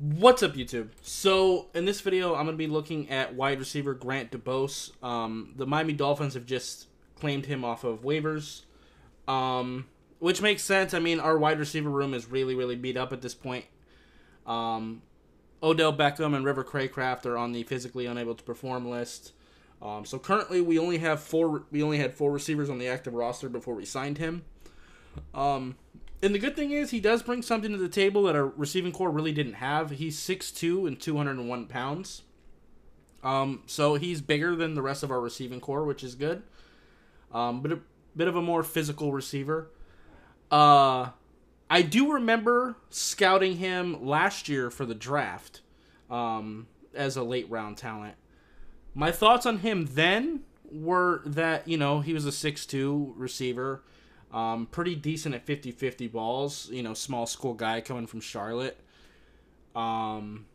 What's up, YouTube? So, in this video, I'm going to be looking at wide receiver Grant DuBose. The Miami Dolphins have just claimed him off of waivers, which makes sense. I mean, our wide receiver room is really beat up at this point. Odell Beckham and River Craycraft are on the physically unable to perform list. So currently, we only had four receivers on the active roster before we signed him. And the good thing is he does bring something to the table that our receiving core really didn't have. He's 6'2" and 201 pounds. So he's bigger than the rest of our receiving core, which is good. But a bit of a more physical receiver. I do remember scouting him last year for the draft as a late round talent. My thoughts on him then were that, you know, he was a 6'2" receiver. Pretty decent at 50-50 balls. You know, small school guy coming from Charlotte. Route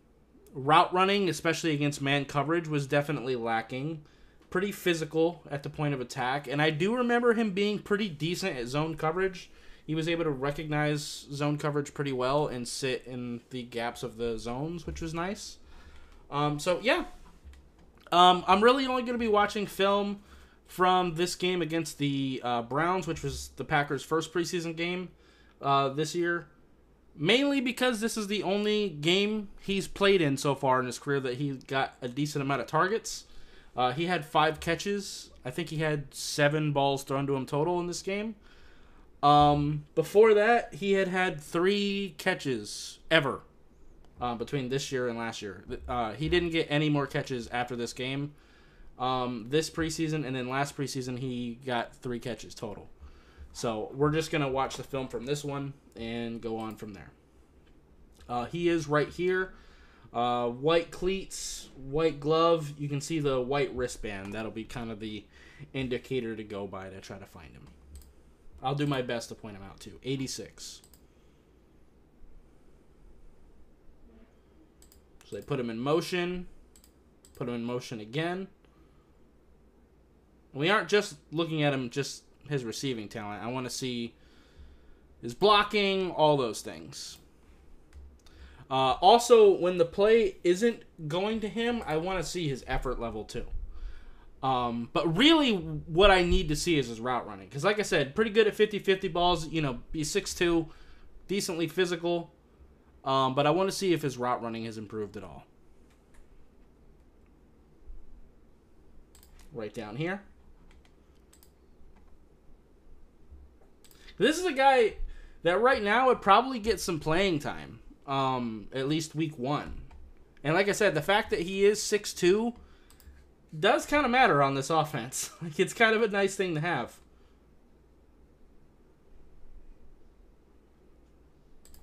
running, especially against man coverage, was definitely lacking. Pretty physical at the point of attack. And I do remember him being pretty decent at zone coverage. He was able to recognize zone coverage pretty well and sit in the gaps of the zones, which was nice. So, yeah. I'm really only going to be watching film from this game against the Browns, which was the Packers' first preseason game this year. Mainly because this is the only game he's played in so far in his career that he got a decent amount of targets. He had 5 catches. I think he had 7 balls thrown to him total in this game. Before that, he had 3 catches ever between this year and last year. He didn't get any more catches after this game. This preseason, and then last preseason he got 3 catches total. So we're just going to watch the film from this one and go on from there. He is right here. White cleats, white glove. You can see the white wristband. That'll be kind of the indicator to go by to try to find him. I'll do my best to point him out too. 86. So they put him in motion. Put him in motion again. We aren't just looking at him, just his receiving talent. I want to see his blocking, all those things. Also, when the play isn't going to him, I want to see his effort level too. But really, what I need to see is his route running. Because like I said, pretty good at 50-50 balls. You know, he's 6'2", decently physical. But I want to see if his route running has improved at all. Right down here. This is a guy that right now would probably get some playing time, at least week 1. And like I said, the fact that he is 6'2" does kind of matter on this offense. Like, it's kind of a nice thing to have.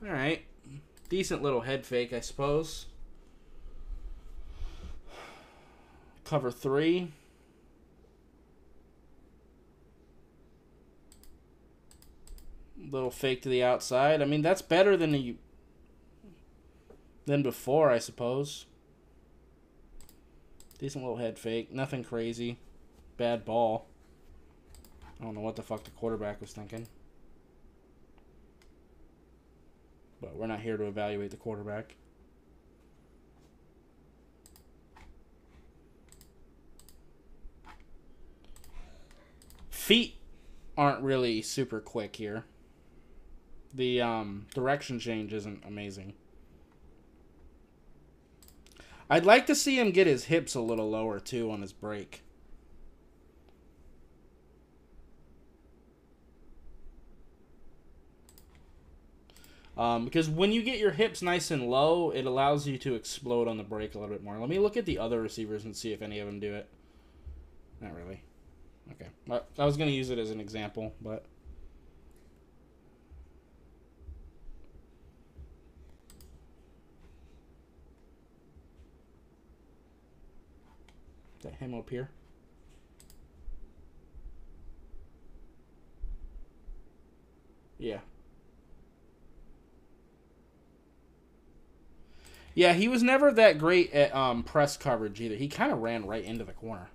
All right. Decent little head fake, I suppose. Cover 3. Little fake to the outside. I mean, that's better than before, I suppose. Decent little head fake. Nothing crazy. Bad ball. I don't know what the fuck the quarterback was thinking. But we're not here to evaluate the quarterback. Feet aren't really super quick here. The direction change isn't amazing. I'd like to see him get his hips a little lower, too, on his break. Because when you get your hips nice and low, it allows you to explode on the break a little bit more. Let me look at the other receivers and see if any of them do it. Not really. Okay. I was going to use it as an example, but... Is that him up here? Yeah. Yeah, he was never that great at press coverage either. He kind of ran right into the corner.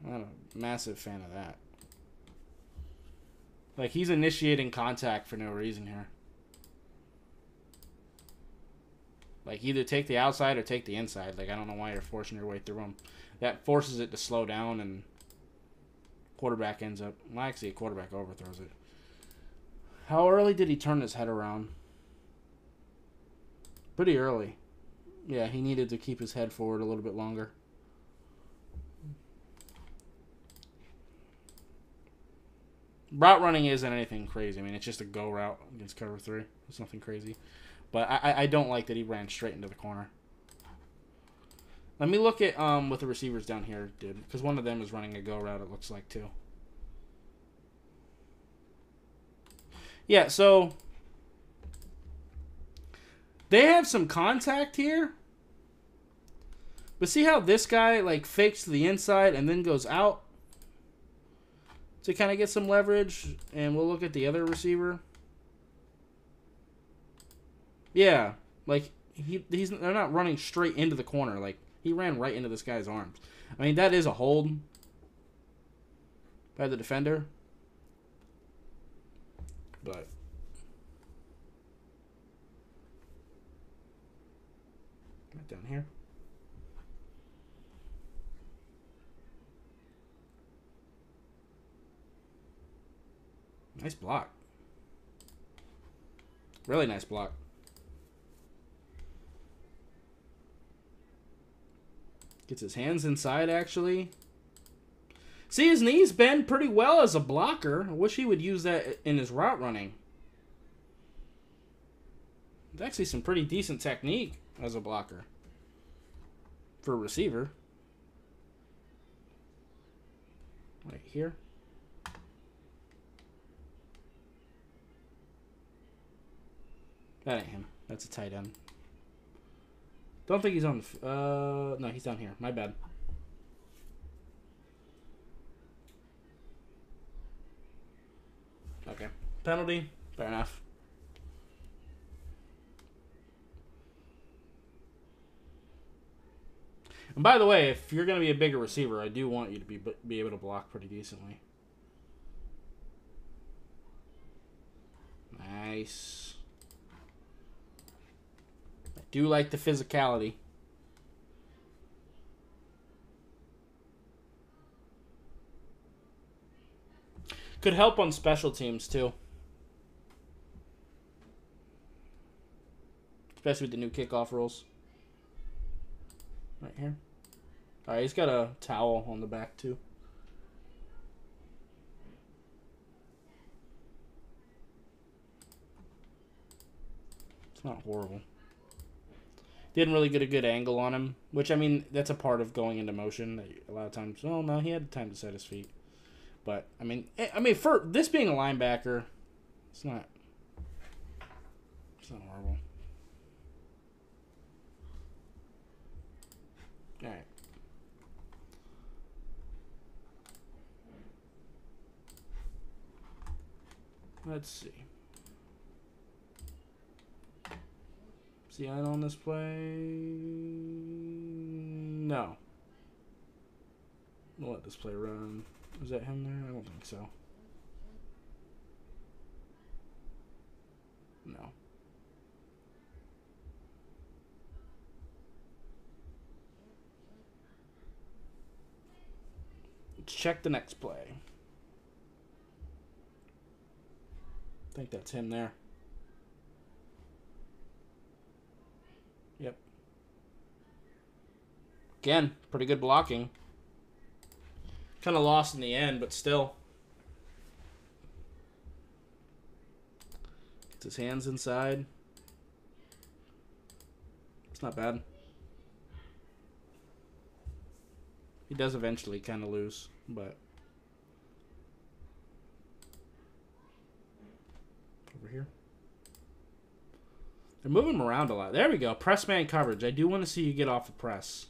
I'm not a massive fan of that. Like, he's initiating contact for no reason here. Like, either take the outside or take the inside. Like, I don't know why you're forcing your way through him. That forces it to slow down, and quarterback ends up... Well, actually, a quarterback overthrows it. How early did he turn his head around? Pretty early. Yeah, he needed to keep his head forward a little bit longer. Route running isn't anything crazy. I mean, it's just a go route against cover 3. It's nothing crazy. But I don't like that he ran straight into the corner. Let me look at what the receivers down here did. Because one of them is running a go route, it looks like, too. Yeah, so... They have some contact here. But see how this guy, like, fakes to the inside and then goes out? To kind of get some leverage. And we'll look at the other receiver. Yeah, like they're not running straight into the corner. Like, he ran right into this guy's arms. I mean, that is a hold by the defender. But right down here. Nice block. Really nice block. Gets his hands inside, actually. See, his knees bend pretty well as a blocker. I wish he would use that in his route running. It's actually some pretty decent technique as a blocker for a receiver. Right here. That ain't him. That's a tight end. Don't think he's on the... no, he's down here. My bad. Okay. Penalty. Fair enough. And by the way, if you're going to be a bigger receiver, I do want you to be able to block pretty decently. Nice. Do like the physicality. Could help on special teams too. Especially with the new kickoff rules. Right here. Alright, he's got a towel on the back too. It's not horrible. Didn't really get a good angle on him, which, I mean, that's a part of going into motion. A lot of times, oh no, he had time to set his feet. But I mean, for this being a linebacker, it's not horrible. All right. Let's see. Is he on this play? No. We'll let this play run. Was that him there? I don't think so. No. Let's check the next play. I think that's him there. Yep. Again, pretty good blocking. Kind of lost in the end, but still. Gets his hands inside. It's not bad. He does eventually kind of lose, but... Over here. They're moving him around a lot. There we go. Press man coverage. I do want to see you get off the press.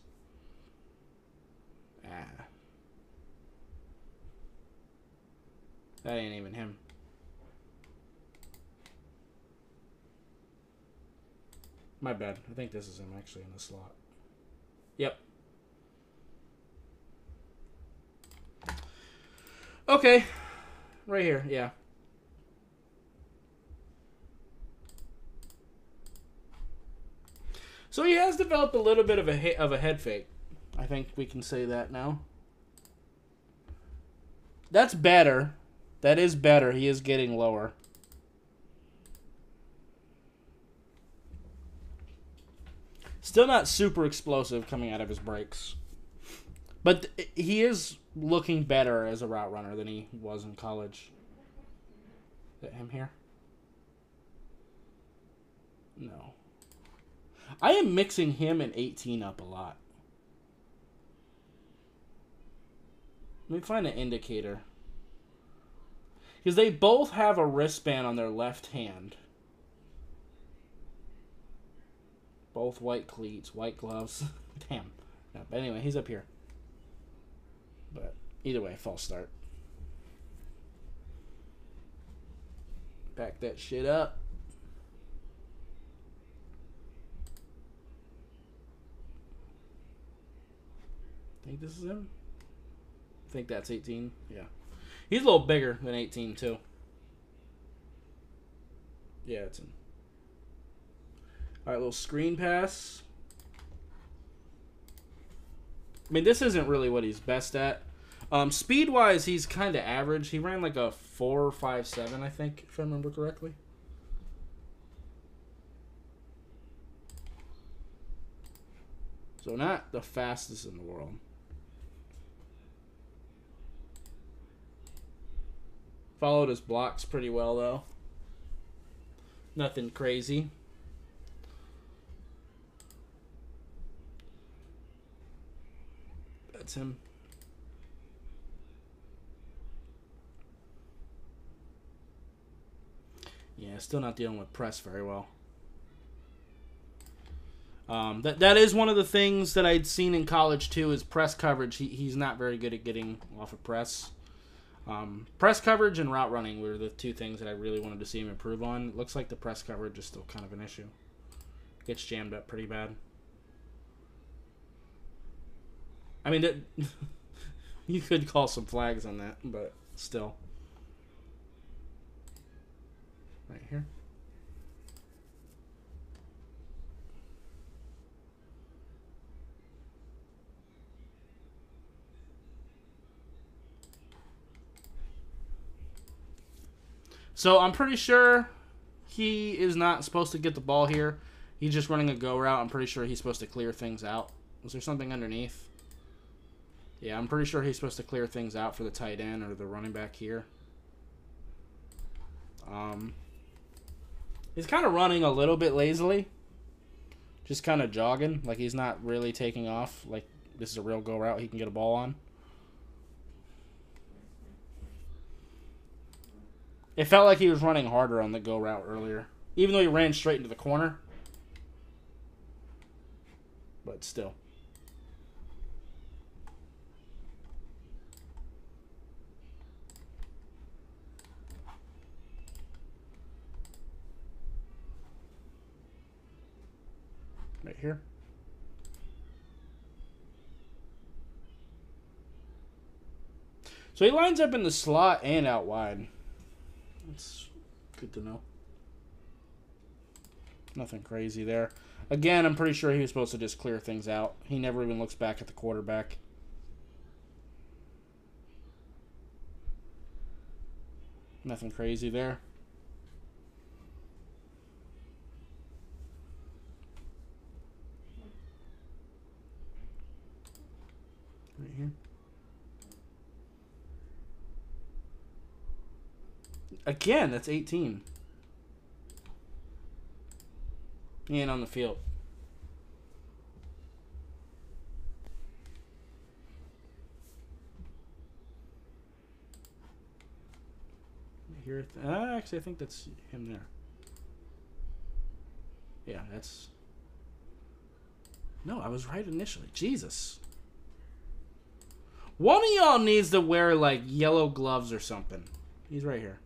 Ah. That ain't even him. My bad. I think this is him actually in the slot. Yep. Okay. Right here. Yeah. So he has developed a little bit of a head fake. I think we can say that now. That's better. That is better. He is getting lower. Still not super explosive coming out of his breaks. But he is looking better as a route runner than he was in college. Is that him here? No. I am mixing him and 18 up a lot. Let me find an indicator. Because they both have a wristband on their left hand. Both white cleats, white gloves. Damn. No, but anyway, he's up here. But either way, false start. Back that shit up. Think this is him? I think that's 18. Yeah. He's a little bigger than 18, too. Yeah, it's him. Alright, little screen pass. I mean, this isn't really what he's best at. Speed-wise, he's kind of average. He ran like a 4.57, I think, if I remember correctly. So not the fastest in the world. Followed his blocks pretty well, though. Nothing crazy. That's him. Yeah, still not dealing with press very well. That is one of the things that I'd seen in college, too, is press coverage. He's not very good at getting off of press. Press coverage and route running were the two things that I really wanted to see him improve on. It looks like the press coverage is still kind of an issue. Gets jammed up pretty bad. I mean, you could call some flags on that, but still. Right here. So I'm pretty sure he is not supposed to get the ball here. He's just running a go route. I'm pretty sure he's supposed to clear things out. Was there something underneath? Yeah, I'm pretty sure he's supposed to clear things out for the tight end or the running back here. He's kind of running a little bit lazily. Just kind of jogging. Like he's not really taking off. Like this is a real go route he can get a ball on. It felt like he was running harder on the go route earlier. Even though he ran straight into the corner. But still. Right here. So he lines up in the slot and out wide. That's good to know. Nothing crazy there. Again, I'm pretty sure he was supposed to just clear things out. He never even looks back at the quarterback. Nothing crazy there. Right here. Again, that's 18. He ain't on the field. Here, actually, I think that's him there. Yeah, that's... No, I was right initially. Jesus. One of y'all needs to wear, like, yellow gloves or something. He's right here.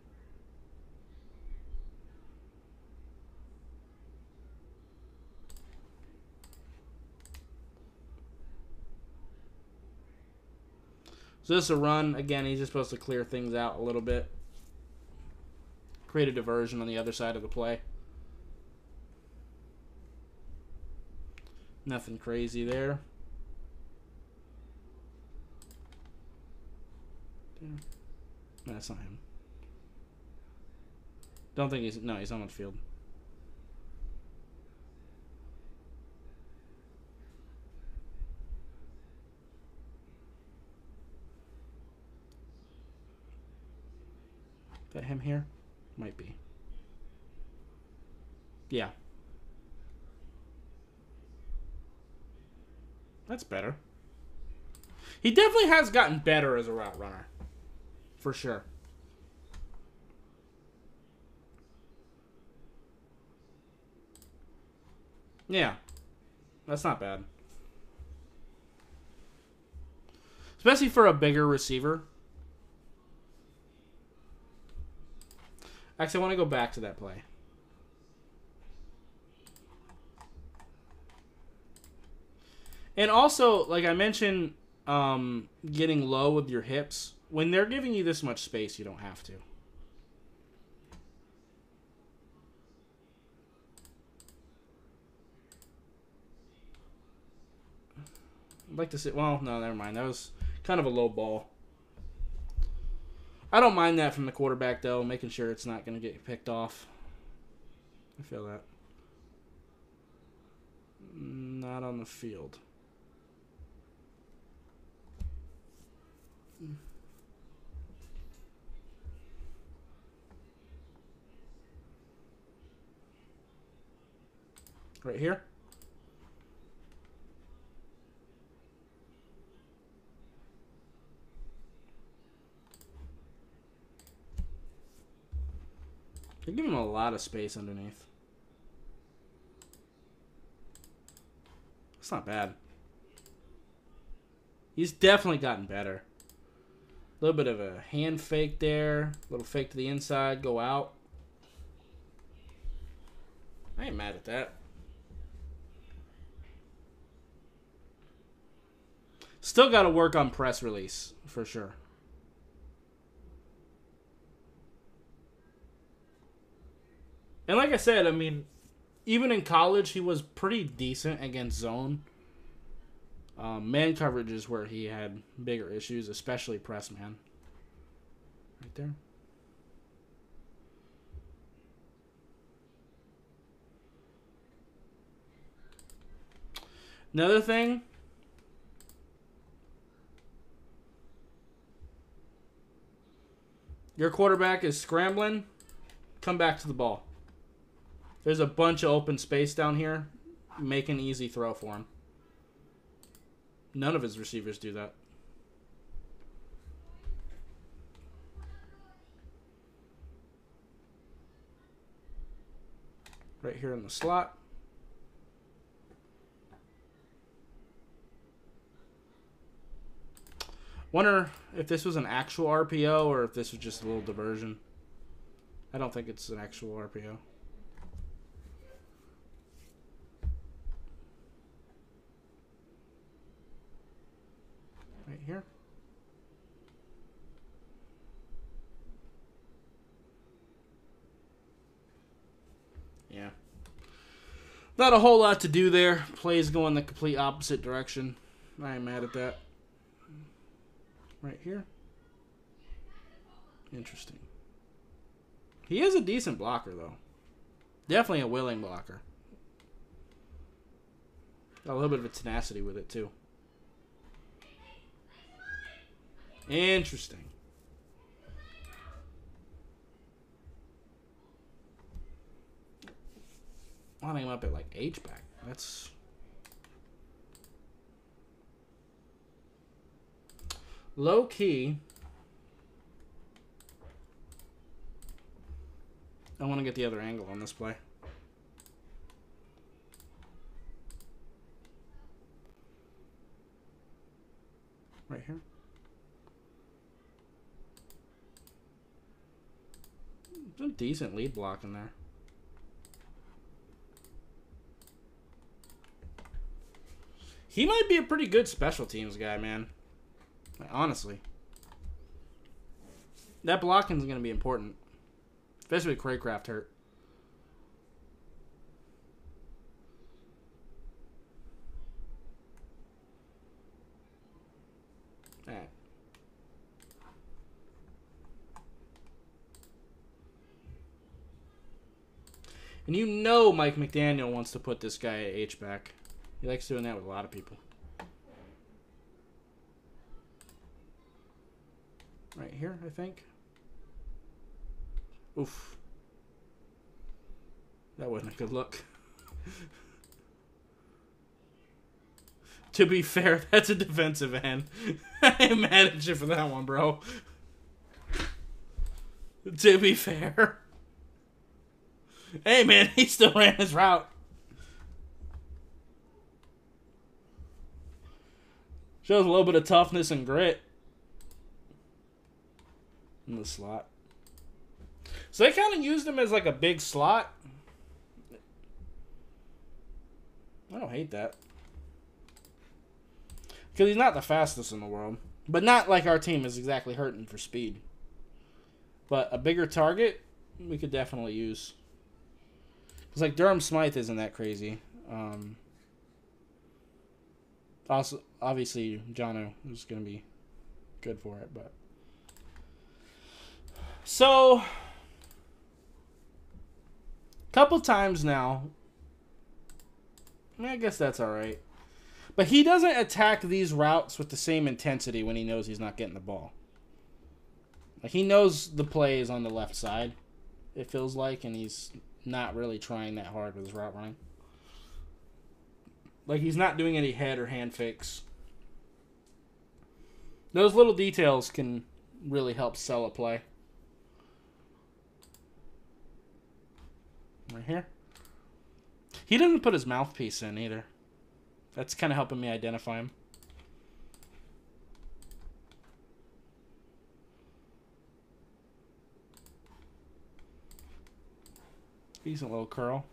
So this is a run. Again, he's just supposed to clear things out a little bit. Create a diversion on the other side of the play. Nothing crazy there. No, that's not him. Don't think he's... No, he's on the field. Is that him here? Might be. Yeah. That's better. He definitely has gotten better as a route runner. For sure. Yeah. That's not bad. Especially for a bigger receiver. Actually, I want to go back to that play. And also, like I mentioned, getting low with your hips. When they're giving you this much space, you don't have to. I'd like to see... Well, no, never mind. That was kind of a low ball. I don't mind that from the quarterback, though, making sure it's not going to get picked off. I feel that. Not on the field. Right here. They're giving him a lot of space underneath. That's not bad. He's definitely gotten better. A little bit of a hand fake there. A little fake to the inside. Go out. I ain't mad at that. Still got to work on press release, for sure. And like I said, I mean, even in college, he was pretty decent against zone. Man coverage is where he had bigger issues, especially press man. Right there. Another thing. Your quarterback is scrambling. Come back to the ball. There's a bunch of open space down here. Make an easy throw for him. None of his receivers do that. Right here in the slot. Wonder if this was an actual RPO or if this was just a little diversion. I don't think it's an actual RPO. Right here. Yeah. Not a whole lot to do there. Plays going the complete opposite direction. I ain't mad at that. Right here. Interesting. He is a decent blocker, though. Definitely a willing blocker. Got a little bit of a tenacity with it, too. Interesting. Lining him up at, like, H-back. That's... low key. I want to get the other angle on this play. Right here. Some decent lead block in there. He might be a pretty good special teams guy, man. Like, honestly. That blocking is going to be important. Especially with Craycraft hurt. And you know Mike McDaniel wants to put this guy at H-back. He likes doing that with a lot of people. Right here, I think. Oof. That wasn't a good look. To be fair, that's a defensive end. I am mad at you for that one, bro. To be fair. Hey, man, he still ran his route. Shows a little bit of toughness and grit in the slot. So they kind of used him as like a big slot. I don't hate that. Because he's not the fastest in the world. But not like our team is exactly hurting for speed. But a bigger target, we could definitely use. It's like Durham Smythe isn't that crazy. Also, obviously, Jono is going to be good for it. But so, couple times now. I guess that's all right. But he doesn't attack these routes with the same intensity when he knows he's not getting the ball. Like, he knows the play is on the left side, it feels like, and he's not really trying that hard with his route running. Like, he's not doing any head or hand fakes. Those little details can really help sell a play. Right here. He doesn't put his mouthpiece in either. That's kind of helping me identify him. Decent little curl.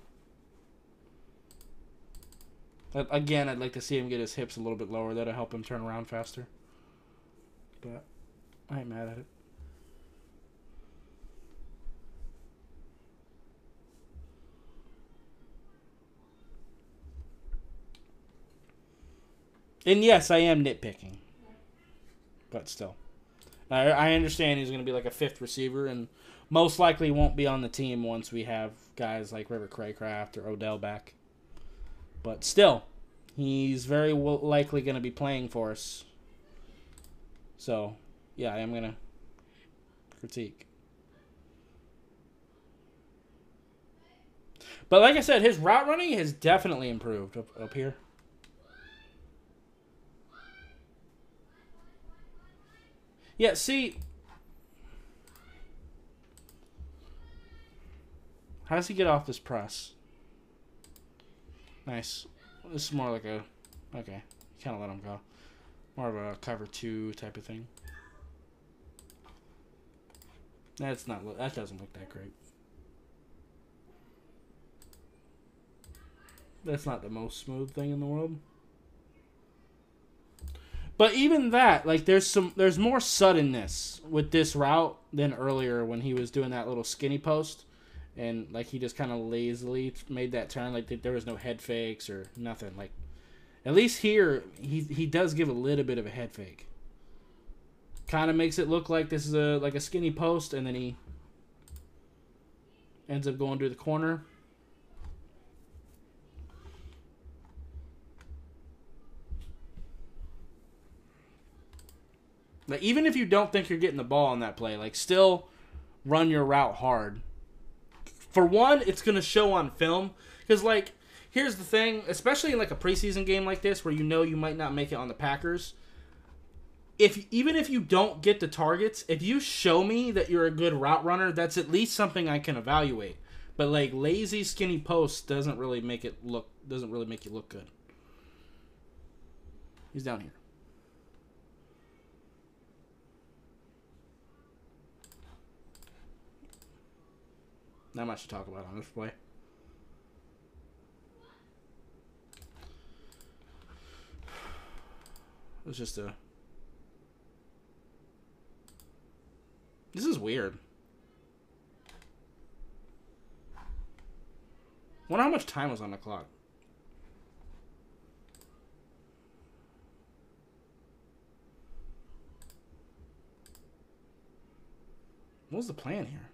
Again, I'd like to see him get his hips a little bit lower. That'll help him turn around faster. But I ain't mad at it. And yes, I am nitpicking. But still. I understand he's going to be like a fifth receiver and most likely won't be on the team once we have guys like River Craycraft or Odell back. But still, he's very likely going to be playing for us. So, yeah, I am going to critique. But like I said, his route running has definitely improved up here. Yeah, see, how does he get off this press? Nice. This is more like a, okay, kind of let him go. More of a cover 2 type of thing. That doesn't look that great. That's not the most smooth thing in the world. But even that, like, there's more suddenness with this route than earlier when he was doing that little skinny post, and like he just kind of lazily made that turn, like there was no head fakes or nothing. Like, at least here he does give a little bit of a head fake. Kind of makes it look like this is a skinny post, and then he ends up going to the corner. Like, even if you don't think you're getting the ball on that play, like, still run your route hard. For one, it's going to show on film. Because, like, here's the thing. Especially in, like, a preseason game like this where you know you might not make it on the Packers. Even if you don't get the targets, if you show me that you're a good route runner, that's at least something I can evaluate. But, like, lazy, skinny post doesn't really make you look good. He's down here. Not much to talk about on this play. It's just a... This is weird. I wonder how much time was on the clock. What was the plan here?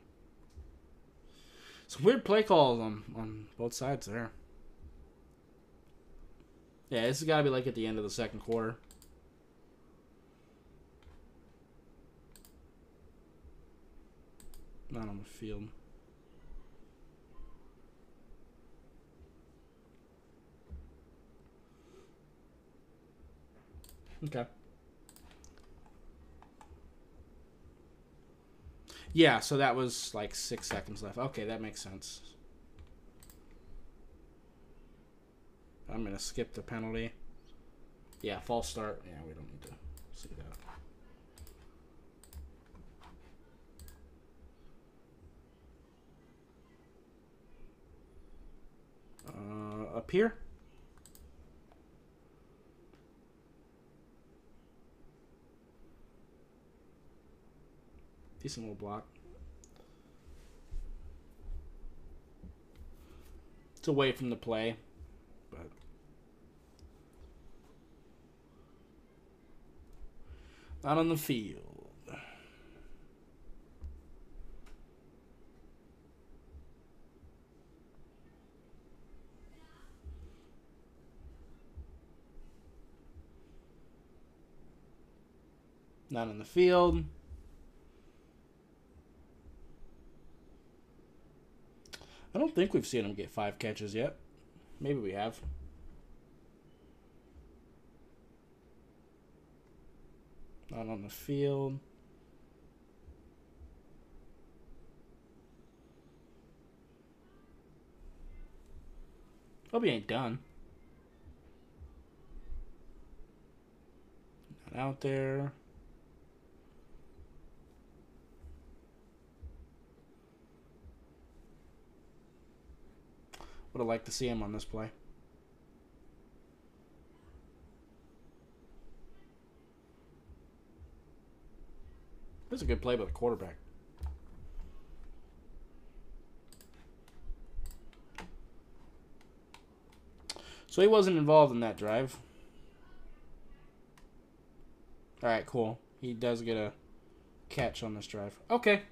It's weird play calls on both sides there. Yeah, this has got to be like at the end of the second quarter. Not on the field. Okay. Yeah, so that was like 6 seconds left. Okay, that makes sense. I'm going to skip the penalty. Yeah, false start. Yeah, we don't need to see that. Up here. Decent little block. It's away from the play, but not on the field. Not on the field. I don't think we've seen him get 5 catches yet. Maybe we have. Not on the field. Hope he ain't done. Not out there. Would have liked to see him on this play. This is a good play by the quarterback. So he wasn't involved in that drive. All right, cool. He does get a catch on this drive. Okay.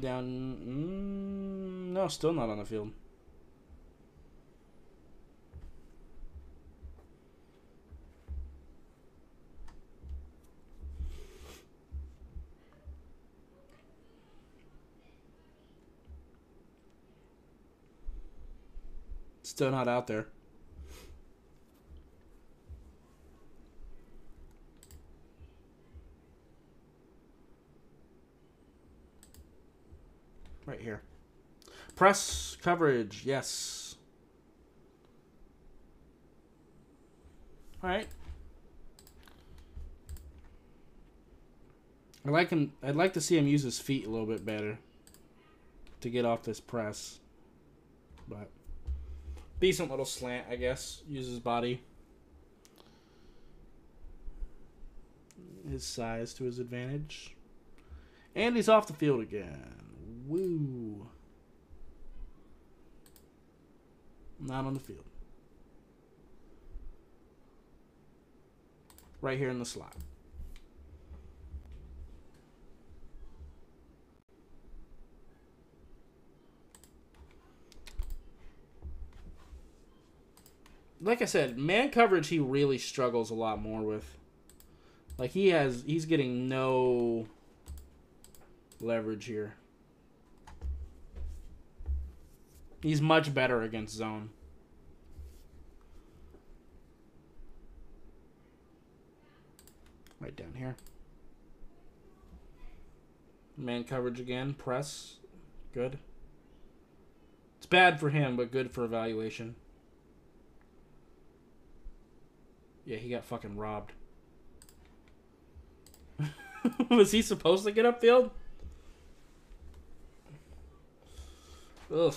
Down. No, still not on the field. Still not out there. Right here. Press coverage, yes. All right. I'd like to see him use his feet a little bit better to get off this press. But decent little slant, I guess. Use his body. His size to his advantage. And he's off the field again. Woo. Not on the field. Right here in the slot. Like I said, man coverage he really struggles a lot more with. Like he's getting no leverage here. He's much better against zone. Right down here. Man coverage again. Press. Good. It's bad for him, but good for evaluation. Yeah, he got fucking robbed. Was he supposed to get upfield? Ugh.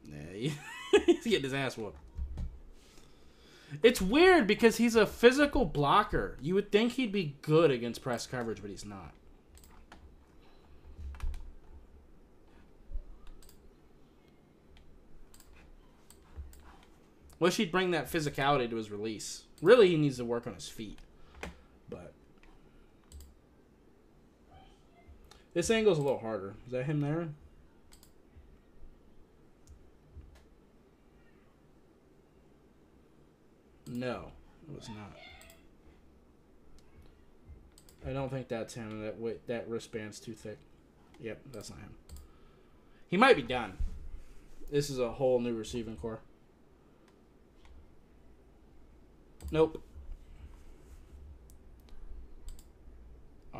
Yeah, he's getting his ass whooped. It's weird because he's a physical blocker. You would think he'd be good against press coverage, but he's not. Wish he'd bring that physicality to his release. Really, he needs to work on his feet. But this angle's a little harder. Is that him there? No, it was not. I don't think that's him. That wristband's too thick. Yep, that's not him. He might be done. This is a whole new receiving core. Nope. I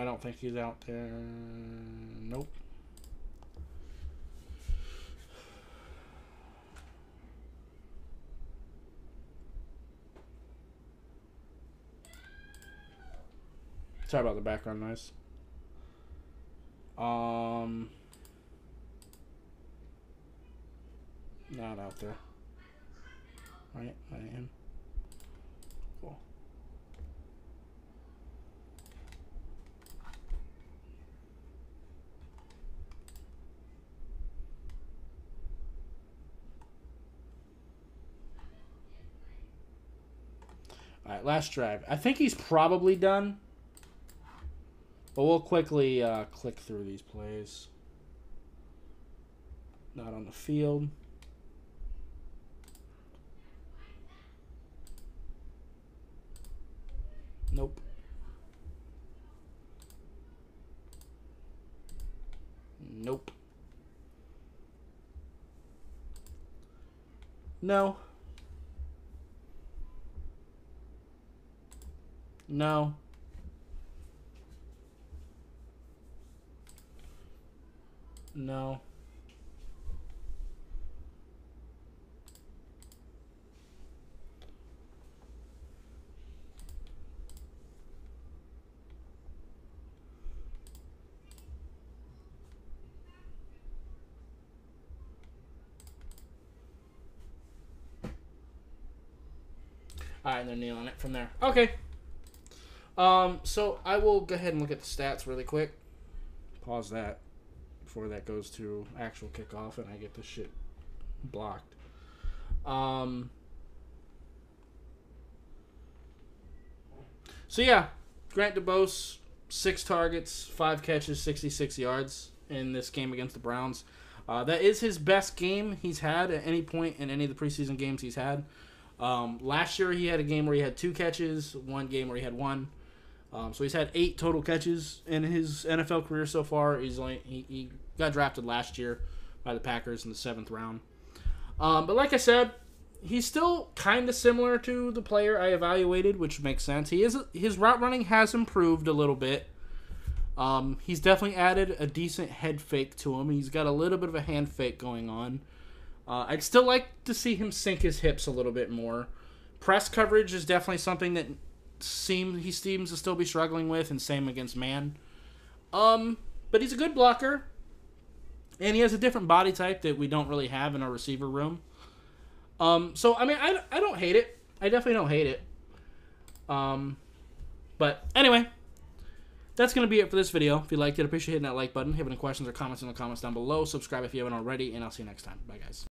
don't think he's out there. Nope. Sorry about the background noise. Not out there. Right? I am. Cool. Alright, last drive. I think he's probably done. But we'll quickly click through these plays. Not on the field. Nope. Nope. No. No. No. Alright, and they're nailing it from there. Okay. So I will go ahead and look at the stats really quick. Pause that before that goes to actual kickoff and I get this shit blocked. So yeah, Grant DuBose, 6 targets, 5 catches, 66 yards in this game against the Browns. That is his best game he's had at any point in any of the preseason games he's had. Last year he had a game where he had 2 catches, one game where he had 1. So he's had 8 total catches in his NFL career so far. He got drafted last year by the Packers in the 7th round. But like I said, he's still kind of similar to the player I evaluated, which makes sense. His route running has improved a little bit. He's definitely added a decent head fake to him. He's got a little bit of a hand fake going on. I'd still like to see him sink his hips a little bit more. Press coverage is definitely something that he seems to still be struggling with, and same against man. But he's a good blocker, and he has a different body type that we don't really have in our receiver room. So I mean, I don't hate it. I definitely don't hate it. But anyway, that's going to be it for this video. If you liked it, appreciate hitting that like button. If you have any questions or comments in the comments down below, subscribe if you haven't already, and I'll see you next time. Bye, guys.